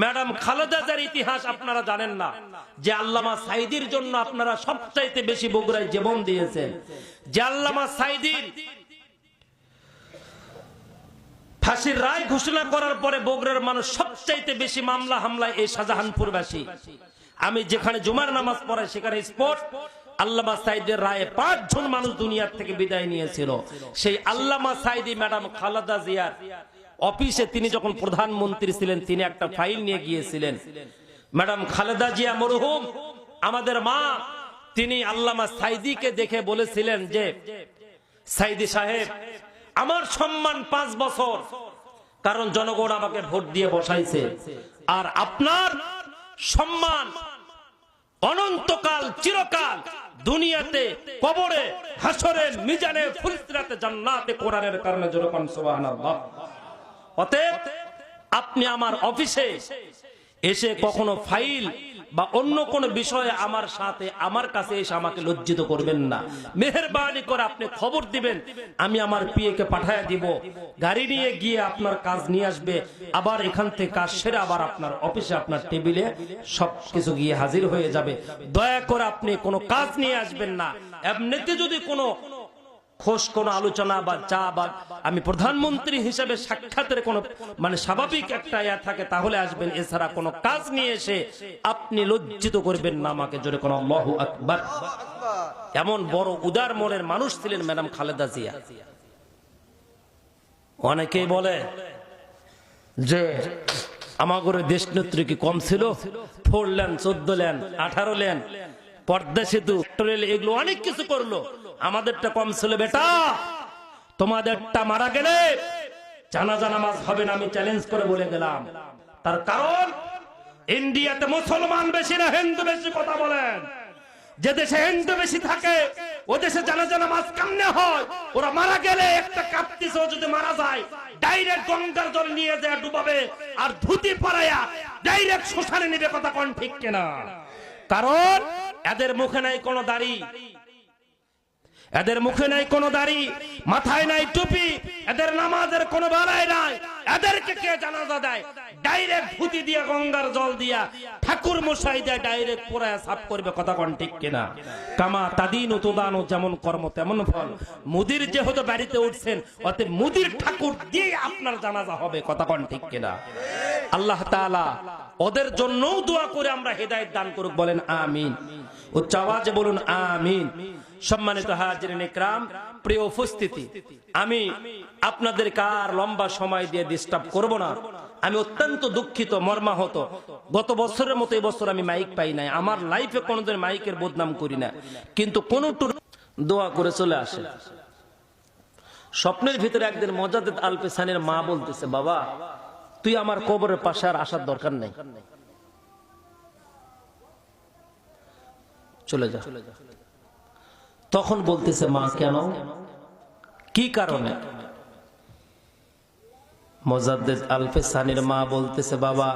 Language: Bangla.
ম্যাডাম খালেদা জিয়ার ইতিহাস আপনারা জানেন না, যে আল্লামা সাঈদীর জন্য আপনারা সবচাইতে বেশি বগুড়ায় জীবন দিয়েছেন। যে আল্লামা সাঈদীর ফাঁসির রায় ঘোষণা করার পরে বগুড়ার মানুষ সবচাইতে বেশি মামলা হামলায় এই শাহজাহানপুরবাসী। আমি যেখানে জুমার নামাজ পড়াই সেখানে স্পট আল্লামা সাঈদীর রায়ে 5 জন মানুষ দুনিয়ার থেকে বিদায় নিয়েছিল। সেই আল্লামা সাঈদী ম্যাডাম খালেদা জিয়ার অফিসে তিনি যখন প্রধানমন্ত্রী ছিলেন, তিনি একটা ফাইল নিয়ে গিয়েছিলেন। ম্যাডাম খালেদা জিয়া মরহুম আমাদের মা, তিনি আল্লামা সাঈদীকে দেখে বলেছিলেন যে সাঈদী সাহেব, আমার সম্মান 5 বছর, কারণ জনগণ আমাকে ভোট দিয়ে বসাইছে, আর আপনার সম্মান অনন্তকাল চিরকাল দুনিয়াতে, কবরে, হাসরে, মিজানে, ফুলসিরাতে, জান্নাতে কোরআনের কারণে জনগণ সুবহানাল্লাহ। অতএব আপনি আমার অফিসে এসে কখনো ফাইল বা অন্য কোন বিষয়ে আমার সাথে আমার কাছে এসে আমাকে লজ্জিত করবেন না। মেহেরবানি করে আপনি খবর দিবেন, আমি আমার পিএ কে পাঠায় দিব, গাড়ি নিয়ে গিয়ে আপনার কাজ নিয়ে আসবে, আবার এখান থেকে কাজ সেরে আবার আপনার অফিসে আপনার টেবিলে সবকিছু গিয়ে হাজির হয়ে যাবে। দয়া করে আপনি কোনো কাজ নিয়ে আসবেন না। এমনিতে যদি কোনো খোশ কোন আলোচনা বা চা বা আমি প্রধানমন্ত্রী হিসেবে সাক্ষাতের কোন মানে স্বাভাবিক একটা ইয়া থাকে তাহলে আসবেন, এছাড়া কোনো কাজ নিয়ে এসে আপনি লজ্জিত করবেন না আমাকে। জোরে কোন আল্লাহু আকবার। এমন বড় উদার মনের মানুষ ছিলেন ম্যাডাম খালেদা জিয়া। অনেকেই বলে যে আমাগরে দেশনেত্রী কি কম ছিল, 4 লেন 14 লেন 18 লেন পর্দা সেতু এগুলো অনেক কিছু করলো, আমাদেরটা কম ছিল। বেটা, তোমাদেরটা মারা গেলে জানাজা নামাজ হবে না, আমি চ্যালেঞ্জ করে বলে গেলাম। তার কারণ ইন্ডিয়াতে মুসলমান বেশি না হিন্দু বেশি? কথা বলেন। যে দেশে হিন্দু বেশি থাকে ও দেশে জানাজা নামাজ কেমনে হয়? ওরা মারা গেলে একটা কাপ্তিস যদি মারা যায় ডাইরেক্ট গঙ্গার জল নিয়ে যায় ডুবাবে, আর ধুতি পরাইয়া ডাইরেক্ট শ্মশানে নেবে। কথা কোন ঠিক কিনা? কারণ এদের মুখে নাই কোনো দাড়ি, এদের মুখে নাই কোনো দাড়ি, মাথায় নাই টুপি, এদের নামাজের কোনো বালাই নাই। এদেরকে কে জানাজা দেয়? ডাইরেক্ট ধুতি দিয়া গঙ্গার জল দিয়া ঠাকুর মশাই দেয় ডাইরেক্ট পোড়ায় সাফ করবে। কথা কোন ঠিক কিনা? কামা তাদিনু তুদানু, যেমন কর্ম তেমন ফল। মুদির যেহেতু বাড়িতে উঠছেন, অতএব মুদির ঠাকুর দিয়ে আপনার জানাজা হবে। কথা কোন ঠিক কিনা? আল্লাহ তাআলা ওদের জন্যও দোয়া করে আমরা হেদায়েত দান করুক। বলেন আমিন। উচ্চ আওয়াজে বলুন আমিন। সম্মানিত হাজিরিন ইকরাম, প্রিয় উপস্থিতি, আমি আপনাদের কার লম্বা সময় দিয়ে ডিস্টার্ব করব না। আমি অত্যন্ত দুঃখিত, মর্মাহত। গত বছরের মতো এই বছর আমি মাইক পাই নাই। আমার লাইফে কোনোদিন মাইকের বদনাম করি না, কিন্তু কোন দোয়া করে চলে আসে। স্বপ্নের ভিতরে একদিন মোজাদ্দেদ আলপেসানির মা বলতেছে, বাবা তুই আমার কবরের পাশে আর আসার দরকার নেই, চলে যা। তখন বলতেছে, মা কেন, কি কারণে? মোজাদ্দেদ আলপেসানির মা বলতেছে, বাবা